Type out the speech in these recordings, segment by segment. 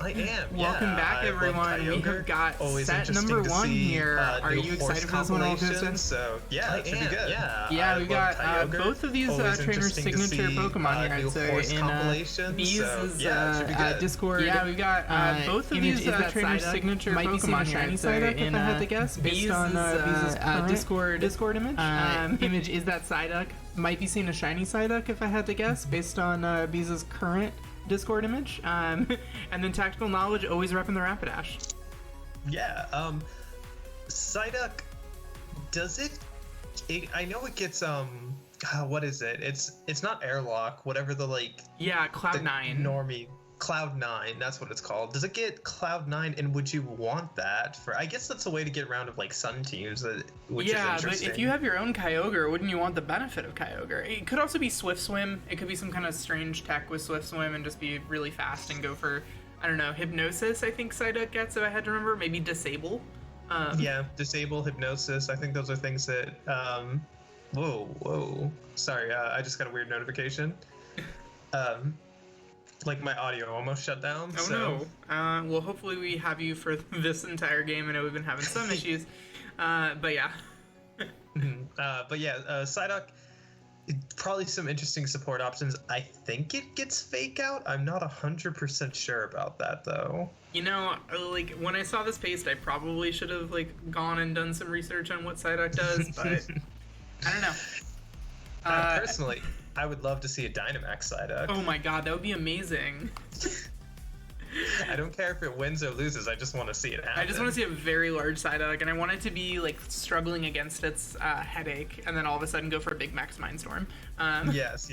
I am. Welcome back, everyone. We have got set number one here. Are you excited for this one, Olgusten? So yeah, it should be good. Yeah, we got both of these trainers' signature Pokemon here. I'd say in Bees' Discord. Yeah, we got both of these trainers' signature Pokemon here. Shiny Psyduck, if I had to guess, based on Bees' Discord image. Image is that Psyduck. Might be seeing a shiny Psyduck, if I had to guess, based on Bees' current Discord image. And then Tactical Knowledge, always repping the Rapidash. Yeah, Psyduck, does it I know it gets, what is it? It's not Airlock, whatever the, like... Yeah, Cloud9. Normie... Cloud9, that's what it's called. Does it get Cloud9, and would you want that for... I guess that's a way to get around of, like, Sun teams, which is interesting. But if you have your own Kyogre, wouldn't you want the benefit of Kyogre? It could also be Swift Swim. It could be some kind of strange tech with Swift Swim and just be really fast and go for, I don't know, Hypnosis, I think Psyduck gets, if I had to remember. Maybe Disable. Yeah, Disable, Hypnosis. I think those are things that... Whoa. Sorry, I just got a weird notification. Like, my audio almost shut down. Oh, no. Well, hopefully we have you for this entire game. I know we've been having some issues. But yeah. Psyduck, probably some interesting support options. I think it gets Fake Out. I'm not 100% sure about that, though. You know, like, when I saw this paste, I probably should have, like, gone and done some research on what Psyduck does, but I don't know. Personally, I would love to see a Dynamax Psyduck. Oh my god, that would be amazing. I don't care if it wins or loses, I just want to see it happen. I just want to see a very large Psyduck, and I want it to be, like, struggling against its headache, and then all of a sudden go for a big Max Mindstorm. Yes.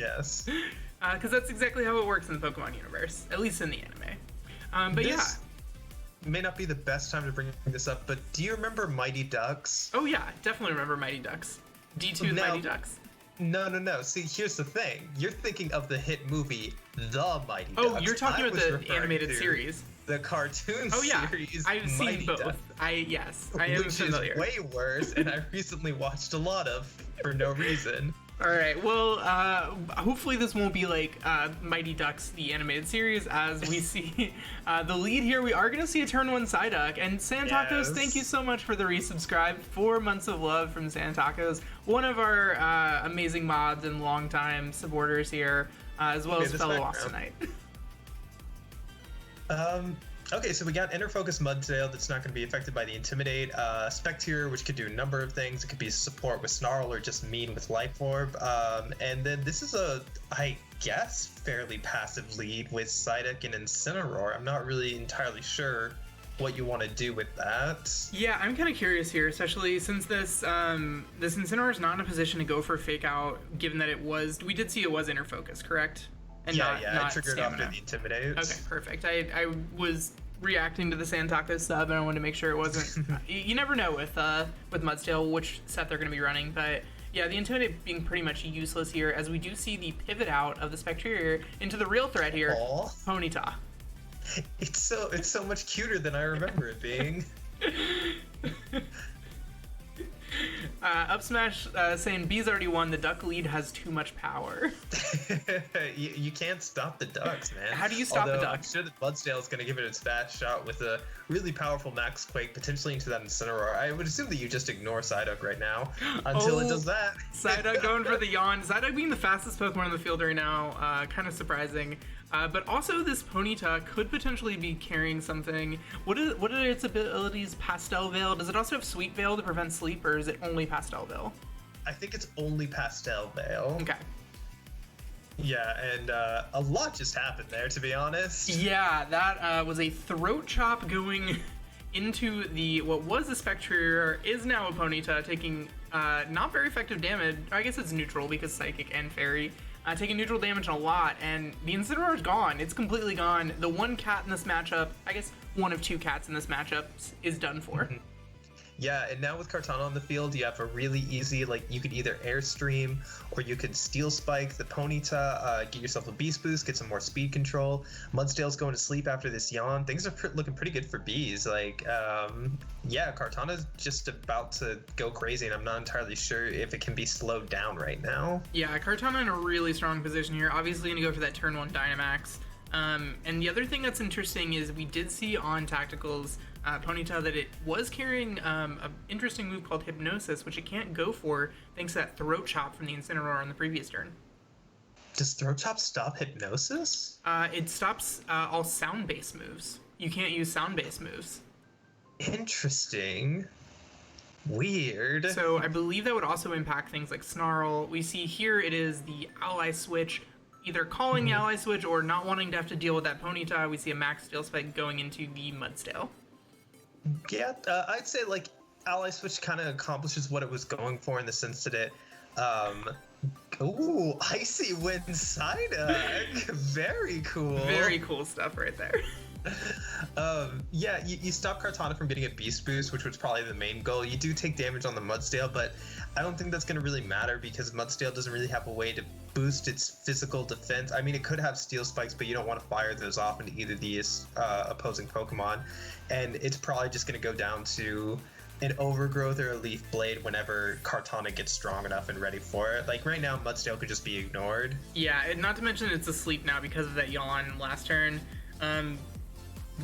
Because that's exactly how it works in the Pokemon universe, at least in the anime. This may not be the best time to bring this up, but do you remember Mighty Ducks? Oh yeah, definitely remember Mighty Ducks. D2 Mighty Ducks. No. See, here's the thing. You're thinking of the hit movie, The Mighty Ducks. Oh, you're talking about the animated series. The cartoon series. I've seen both. Ducks, I am familiar. Which is way worse, and I recently watched a lot of for no reason. All right. Well, hopefully this won't be like Mighty Ducks, the animated series, as we see the lead here. We are going to see a Turn 1 Psyduck. And Santacos, thank you so much for the resubscribe. 4 months of love from Santacos, one of our amazing mods and longtime supporters here, as well as fellow Austinite. Okay, so we got Inner Focus Mudsdale that's not going to be affected by the Intimidate. Spectre, which could do a number of things. It could be support with Snarl or just mean with Life Orb. And then this is I guess, fairly passive lead with Psyduck and Incineroar. I'm not really entirely sure what you want to do with that. Yeah, I'm kind of curious here, especially since this Incineroar is not in a position to go for Fake Out, given that we did see it was Inner Focus, correct? And not I triggered after the Intimidate. Okay, perfect. I was reacting to the Santacos sub, and I wanted to make sure it wasn't... you never know with Mudsdale which set they're going to be running, but yeah, the Intimidate being pretty much useless here, as we do see the pivot out of the Spectrier into the real threat here, Ponyta. It's so much cuter than I remember it being. Up Smash saying B's already won. The Duck lead has too much power. you can't stop the Ducks, man. How do you stop the Ducks? I'm sure that Mudsdale is going to give it its best shot with a really powerful Max Quake, potentially into that Incineroar. I would assume that you just ignore Psyduck right now until it does that. Psyduck going for the yawn. Psyduck being the fastest Pokemon in the field right now, kind of surprising. But also this Ponyta could potentially be carrying something. What are its abilities? Pastel Veil? Does it also have Sweet Veil to prevent sleep, or is it only Pastel Veil? I think it's only Pastel Veil. Okay. Yeah, and a lot just happened there, to be honest. Yeah, that was a Throat Chop going into what was a Spectrier, is now a Ponyta, taking not very effective damage. I guess it's neutral because Psychic and Fairy. Taking neutral damage a lot, and the Incineroar is gone. It's completely gone. The one cat in this matchup, I guess one of 2 cats in this matchup, is done for. Mm-hmm. Yeah, and now with Kartana on the field, you have a really easy, like, you could either Airstream or you could Steel Spike the Ponyta, get yourself a Beast Boost, get some more speed control. Mudsdale's going to sleep after this yawn. Things are looking pretty good for Bees. Like, yeah, Kartana's just about to go crazy, and I'm not entirely sure if it can be slowed down right now. Yeah, Kartana in a really strong position here. Obviously going to go for that turn 1 Dynamax. And the other thing that's interesting is we did see on Tactical's Ponyta that it was carrying an interesting move called Hypnosis, which it can't go for thanks to that Throat Chop from the Incineroar on the previous turn. Does Throat Chop stop Hypnosis? It stops all sound-based moves. You can't use sound-based moves. Interesting. Weird. So I believe that would also impact things like Snarl. We see here it is the ally switch, either calling the ally switch or not wanting to have to deal with that Ponyta. We see a max Steel Spike going into the Mudstail. Yeah, I'd say like ally switch kind of accomplishes what it was going for in the sense that it ooh, Icy Wind Psyduck. Very cool. Very cool stuff right there. Yeah, you stop Kartana from getting a Beast Boost, which was probably the main goal. You do take damage on the Mudstail, but I don't think that's going to really matter because Mudstail doesn't really have a way to boost its physical defense. I mean, it could have Steel Spikes, but you don't want to fire those off into either of these opposing Pokemon. And it's probably just going to go down to an Overgrowth or a Leaf Blade whenever Kartana gets strong enough and ready for it. Like right now, Mudstail could just be ignored. Yeah, not to mention it's asleep now because of that yawn last turn.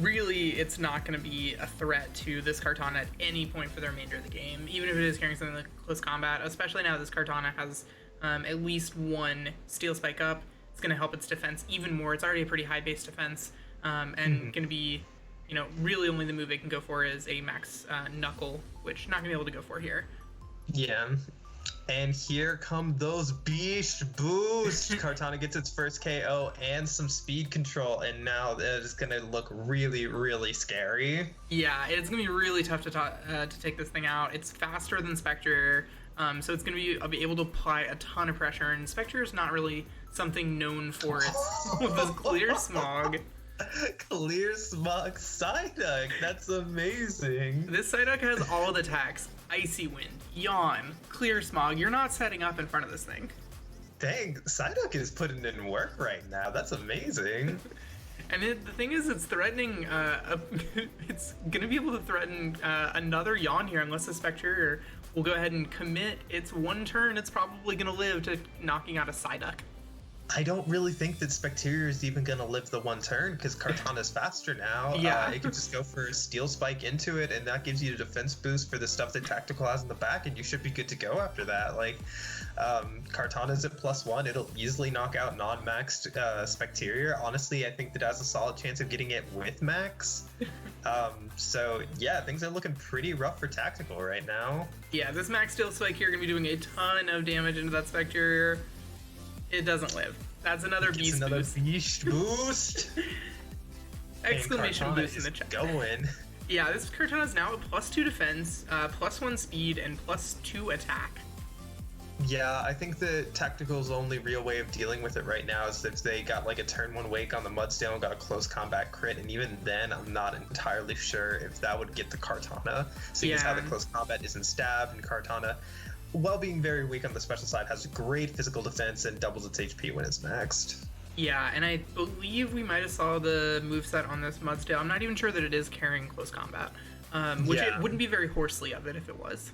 Really, it's not going to be a threat to this Kartana at any point for the remainder of the game, even if it is carrying something like Close Combat, especially now this Kartana has at least one Steel Spike up. It's going to help its defense even more. It's already a pretty high base defense, and going to be, you know, really only the move it can go for is a max Knuckle, which not going to be able to go for here. Yeah. And here come those Beast Boosts. Kartana gets its first KO and some speed control, and now it's going to look really, really scary. Yeah, it's going to be really tough to take this thing out. It's faster than Spectre, so it's going to be able to apply a ton of pressure, and Spectre is not really something known for its Clear Smog. Clear Smog Psyduck. That's amazing. This Psyduck has all the attacks. Icy Wind, Yawn, Clear Smog. You're not setting up in front of this thing. Dang, Psyduck is putting in work right now. That's amazing. And the thing is, it's threatening, it's going to be able to threaten another Yawn here unless the Spectre will go ahead and commit its one turn. It's probably going to live to knocking out a Psyduck. I don't really think that Specterior is even going to live the one turn because Kartana's faster now. Yeah. It could just go for a Steel Spike into it, and that gives you a defense boost for the stuff that Tactical has in the back, and you should be good to go after that. Like, Kartana's at +1. It'll easily knock out non-maxed Specterior. Honestly, I think that has a solid chance of getting it with max. So, yeah, things are looking pretty rough for Tactical right now. Yeah, this max Steel Spike here going to be doing a ton of damage into that Specterior. It doesn't live. That's another Beast Boost. Beast Boost. Exclamation boost in the chat. Going. Yeah, this Kartana is now at +2 defense, +1 speed, and +2 attack. Yeah, I think the Tactical's only real way of dealing with it right now is if they got like a turn 1 wake on the Mudstail and got a close combat crit, and even then I'm not entirely sure if that would get the Kartana. Seeing as how the close combat isn't stab, and Kartana, while being very weak on the special side, has great physical defense and doubles its HP when it's maxed. Yeah, and I believe we might have saw the moveset on this Mudstail. I'm not even sure that it is carrying close combat, which it wouldn't be very horsely of it if it was.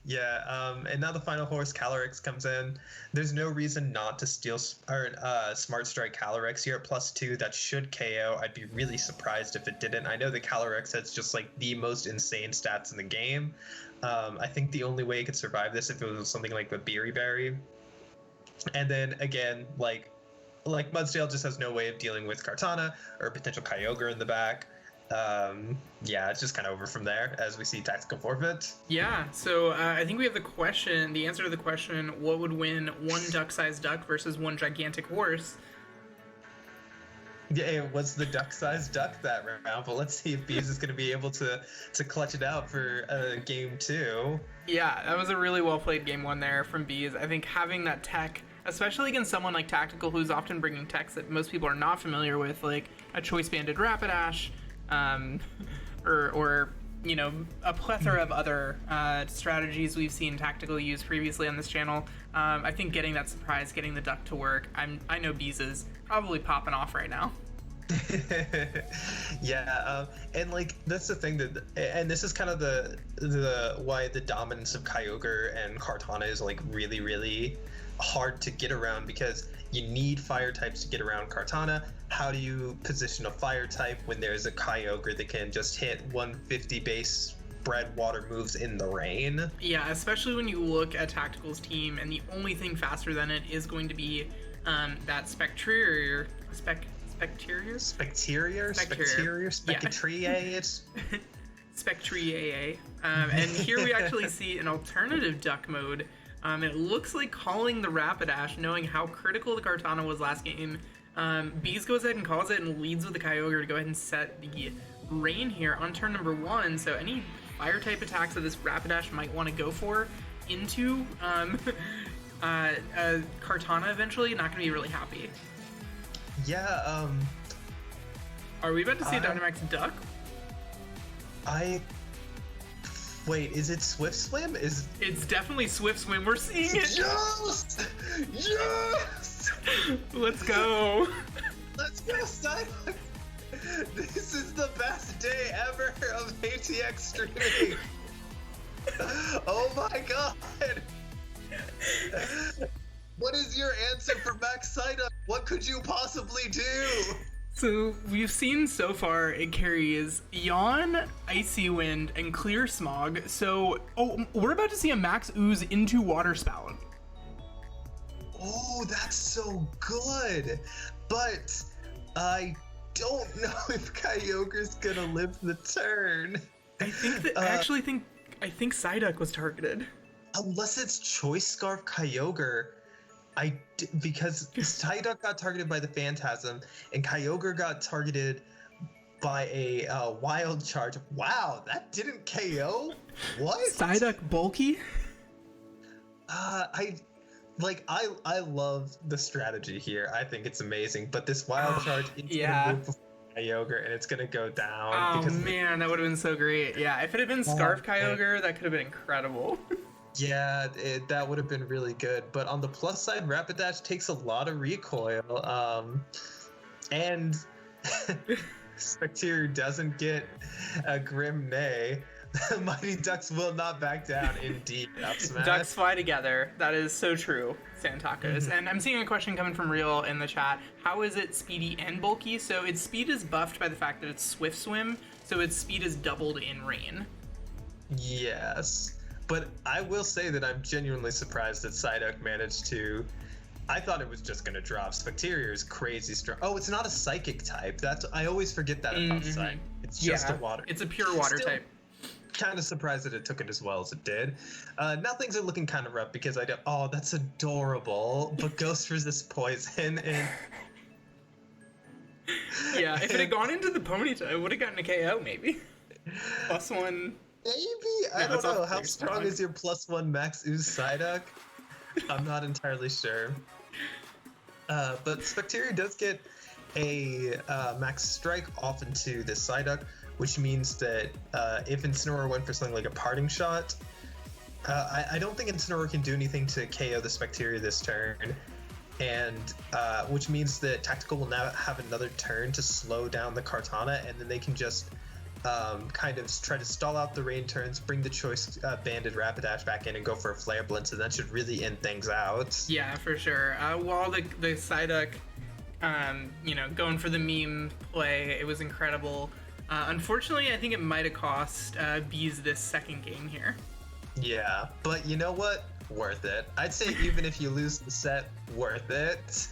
Yeah, and now the final horse, Calyrex, comes in. There's no reason not to Smart Strike Calyrex here at +2. That should KO. I'd be really surprised if it didn't. I know the Calyrex has just like the most insane stats in the game. I think the only way it could survive this if it was something like the Beery Berry. And then again, like Mudstail just has no way of dealing with Kartana or potential Kyogre in the back. Yeah, it's just kind of over from there as we see Tactical forfeit. Yeah, so I think we have the answer to the question, what would win one duck-sized duck versus one gigantic horse? Yeah, it was the duck-sized duck that round, but let's see if Bees is going to be able to clutch it out for game 2. Yeah, that was a really well-played game 1 there from Bees. I think having that tech, especially against someone like Tactical, who's often bringing techs that most people are not familiar with, like a choice-banded Rapidash, or you know, a plethora of other strategies we've seen Tactical use previously on this channel. I think getting that surprise, getting the duck to work, I know Bees is probably popping off right now. And like that's the thing and this is kind of the why the dominance of Kyogre and Kartana is like really, really hard to get around, because you need fire types to get around Kartana. How do you position a fire type when there's a Kyogre that can just hit 150 base spread water moves in the rain? Yeah, especially when you look at Tactical's team, and the only thing faster than it is going to be that Spectrier. And here we actually see an alternative duck mode. It looks like calling the Rapidash, knowing how critical the Kartana was last game. Bees goes ahead and calls it and leads with the Kyogre to go ahead and set the rain here on turn number 1. So any fire type attacks that this Rapidash might want to go for into Kartana eventually, not going to be really happy. Yeah, Are we about to see a Dynamax Duck? Wait, is it Swift Swim? It's definitely Swift Swim. We're seeing it. Yes! Yes! Let's go. Let's go, Psyduck. This is the best day ever of ATX streaming. Oh my god. What is your answer for Max Psyduck? What could you possibly do? So we've seen so far it carries Yawn, Icy Wind, and Clear Smog. So, we're about to see a Max Ooze into Water Spout. Oh, that's so good. But I don't know if Kyogre's gonna live the turn. I think that I think Psyduck was targeted. Unless it's Choice Scarf Kyogre. Because Psyduck got targeted by the Phantasm, and Kyogre got targeted by a Wild Charge. Wow, that didn't KO? What? Psyduck bulky? I love the strategy here. I think it's amazing, but this Wild Charge is gonna move before Kyogre, and it's gonna go down. Oh man, that would have been so great. Yeah, if it had been Scarf Kyogre, that could have been incredible. Yeah, that would have been really good. But on the plus side, Rapidash takes a lot of recoil. And Spectrier doesn't get a Grim Neigh. The Mighty Ducks will not back down, indeed. Ducks fly together. That is so true, Santacos. Mm-hmm. And I'm seeing a question coming from Real in the chat. How is it speedy and bulky? So its speed is buffed by the fact that it's Swift Swim, so its speed is doubled in rain. Yes. But I will say that I'm genuinely surprised that Psyduck managed to... I thought it was just going to drop. Spectrier is crazy strong. Oh, it's not a psychic type. I always forget that about Psy. It's just a water. It's a pure water type. Kind of surprised that it took it as well as it did. Now things are looking kind of rough because oh, that's adorable. But Ghost resist poison and... Yeah, if it had gone into the Ponyta, it would have gotten a KO maybe. +1... Maybe? I don't know. How strong is your +1 Max Ooze Psyduck? I'm not entirely sure. But Spectrier does get a Max Strike off into this Psyduck, which means that if Incineroar went for something like a Parting Shot, I don't think Incineroar can do anything to KO the Spectrier this turn. And which means that Tactical will now have another turn to slow down the Kartana, and then they can just... kind of try to stall out the rain turns, bring the Choice Banded Rapidash back in, and go for a Flare Blitz, and that should really end things out. Yeah, for sure. While the Psyduck, going for the meme play, it was incredible. Unfortunately, I think it might have cost Bees this second game here. Yeah, but you know what? Worth it. I'd say even if you lose the set, worth it.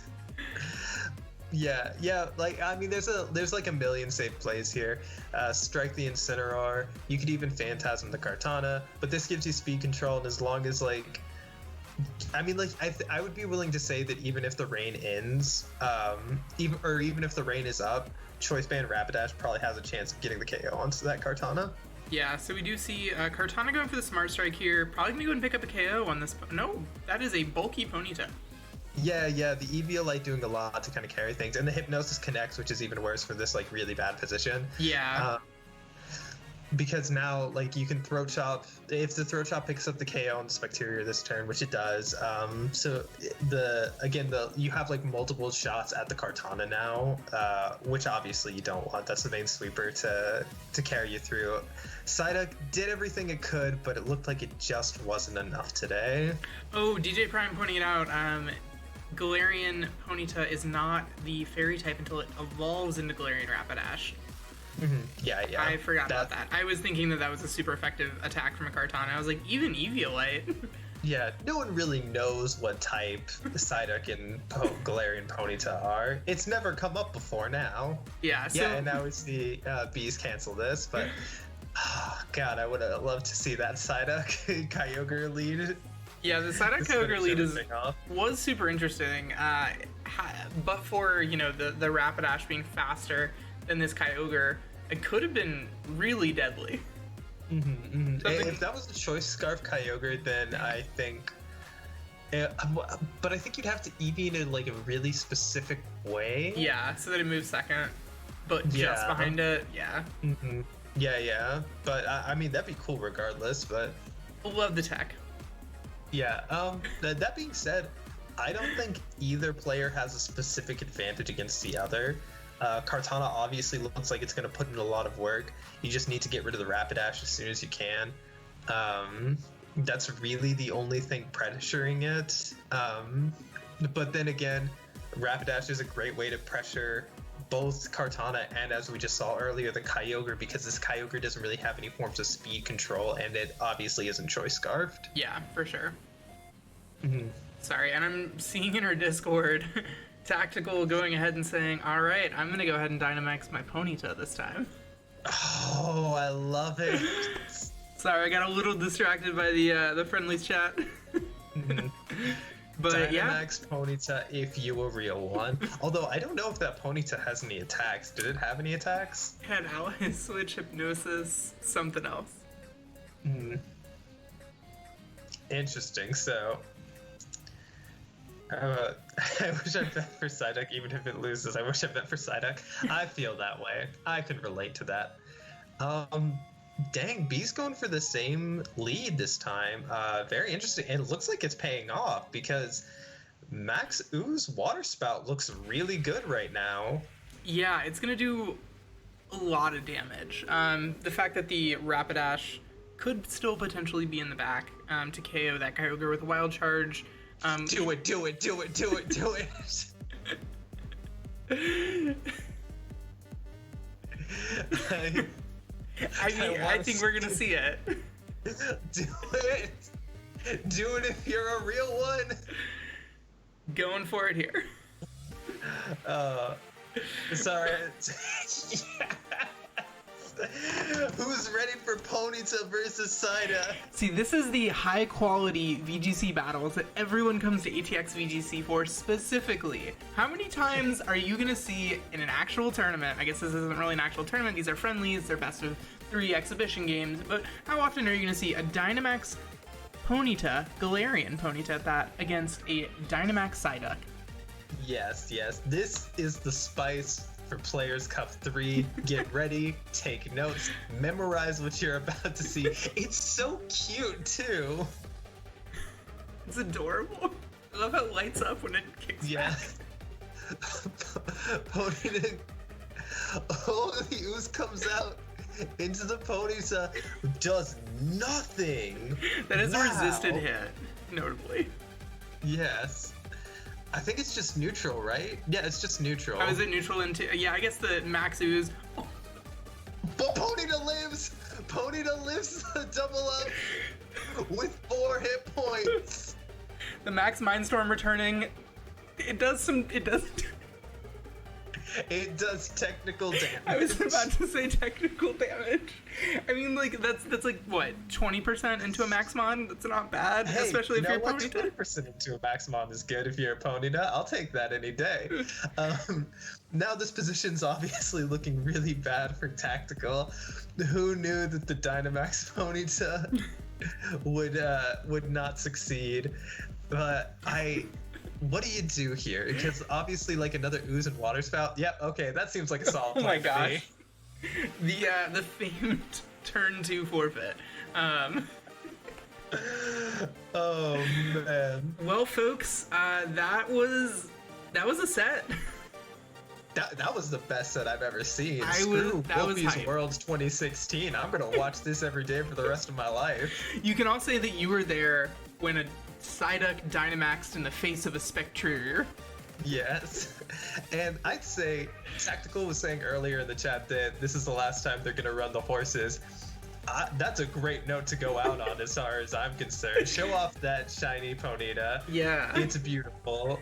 Yeah. Like, I mean, there's like a million safe plays here. Strike the Incineroar. You could even Phantasm the Kartana, but this gives you speed control. And as long as I would be willing to say that even if the rain ends, even if the rain is up, Choice Band Rapidash probably has a chance of getting the KO onto that Kartana. Yeah, so we do see Kartana going for the Smart Strike here. Probably gonna go and pick up a KO on this. No, that is a bulky Ponyta. Yeah, the Eviolite doing a lot to kind of carry things, and the Hypnosis connects, which is even worse for this like really bad position. Yeah. because now like you can throat chop if the throat chop picks up the KO on the Specterior this turn, which it does. So you have like multiple shots at the Kartana now, which obviously you don't want. That's the main sweeper to carry you through. Psyduck did everything it could, but it looked like it just wasn't enough today. Oh, DJ Prime pointing it out. Galarian Ponyta is not the fairy type until it evolves into Galarian Rapidash. Mm-hmm. Yeah. I forgot about that. I was thinking that was a super effective attack from a Kartana. I was like, even Eviolite. Yeah, no one really knows what type Psyduck and Galarian Ponyta are. It's never come up before now. Yeah, so... Yeah, and now it's the bees cancel this, but... Oh, God, I would have loved to see that Psyduck Kyogre lead. Yeah, the Psyduck Kyogre lead was super interesting, but for, the Rapidash being faster than this Kyogre, it could have been really deadly. If that was the Choice Scarf Kyogre, then I think... but I think you'd have to EV in like a really specific way. Yeah, so that it moves second, but just behind it, yeah. Yeah, but I mean, that'd be cool regardless, but... Love the tech. Yeah, that being said, I don't think either player has a specific advantage against the other. Kartana obviously looks like it's going to put in a lot of work. You just need to get rid of the Rapidash as soon as you can. That's really the only thing pressuring it. But then again, Rapidash is a great way to pressure both Kartana and, as we just saw earlier, the Kyogre, because this Kyogre doesn't really have any forms of speed control, and it obviously isn't Choice Scarfed. Yeah, for sure. Sorry, and I'm seeing in our Discord... Tactical going ahead and saying, all right, I'm going to go ahead and Dynamax my Ponyta this time. Oh, I love it. Sorry, I got a little distracted by the Friendlies chat. But Dynamax Ponyta if you a real one. Although, I don't know if that Ponyta has any attacks. Did it have any attacks? It had Ally Switch, Hypnosis, something else. Interesting, so... I wish I bet for Psyduck, even if it loses. I wish I bet for Psyduck. I feel that way. I can relate to that. Dang, B's going for the same lead this time. Very interesting. And it looks like it's paying off because Max Ooze Water Spout looks really good right now. Yeah, it's going to do a lot of damage. The fact that the Rapidash could still potentially be in the back to KO that Kyogre with a Wild Charge. Do it. I think we're gonna see it. Do it if you're a real one. Going for it here. Sorry. Who's ready for Ponyta versus Psyduck? See, this is the high quality VGC battles that everyone comes to ATX VGC for specifically. How many times are you gonna see in an actual tournament? I guess this isn't really an actual tournament, these are friendlies, they're best of 3 exhibition games, but how often are you gonna see a Dynamax Ponyta, Galarian Ponyta at that, against a Dynamax Psyduck? Yes. This is the spice for Players Cup 3. Get ready, take notes, memorize what you're about to see. It's so cute, too. It's adorable. I love how it lights up when it kicks back. Ponyta. Oh, the ooze comes out into the Ponyta. Does nothing. That is a resisted hit, notably. Yes. I think it's just neutral, right? Yeah, it's just neutral. Oh, is it neutral into... Yeah, I guess the Max Ooze... Oh. But Ponyta lives! Ponyta lives the double up with 4 hit points! The Max Mindstorm returning... It does... It does technical damage. I was about to say technical damage. I mean, like, that's like, what, 20% into a Maxmon? That's not bad, hey, especially if you're a Ponyta. 20% into a Maxmon is good if you're a Ponyta. I'll take that any day. Now this position's obviously looking really bad for Tactical. Who knew that the Dynamax Ponyta would not succeed? But what do you do here? Because obviously, like, another Ooze and Water Spout. Yep, okay, that seems like a solid plan. Oh my gosh. The famed turn 2 forfeit. Oh man. Well, folks, that was a set. That was the best set I've ever seen. Screw Wolfie's Worlds 2016. I'm gonna watch this every day for the rest of my life. You can all say that you were there when a Psyduck Dynamaxed in the face of a Spectrier. Yes. And I'd say Tactical was saying earlier in the chat that this is the last time they're gonna run the horses. That's a great note to go out on as far as I'm concerned. Show off that shiny Ponyta. Yeah. It's beautiful.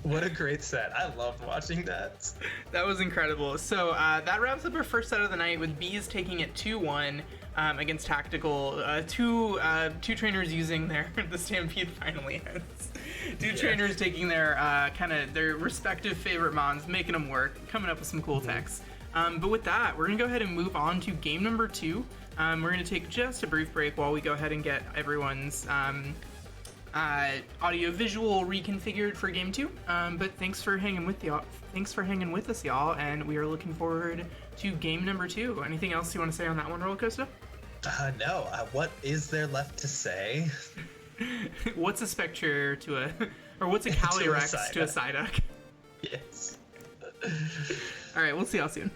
What a great set. I loved watching that. That was incredible. So that wraps up our first set of the night with Bees taking it 2-1 against Tactical. Two trainers using the Stampede finally ends. Two trainers taking their their respective favorite mons, making them work, coming up with some cool techs. But with that, we're going to go ahead and move on to game number 2. We're going to take just a brief break while we go ahead and get everyone's audio-visual reconfigured for game 2. But thanks for hanging with us, y'all, and we are looking forward to game number 2. Anything else you want to say on that one, Roller Coaster? No. What is there left to say? What's a Spectre or what's a Calyrex to a Psyduck? Yes. All right, we'll see y'all soon.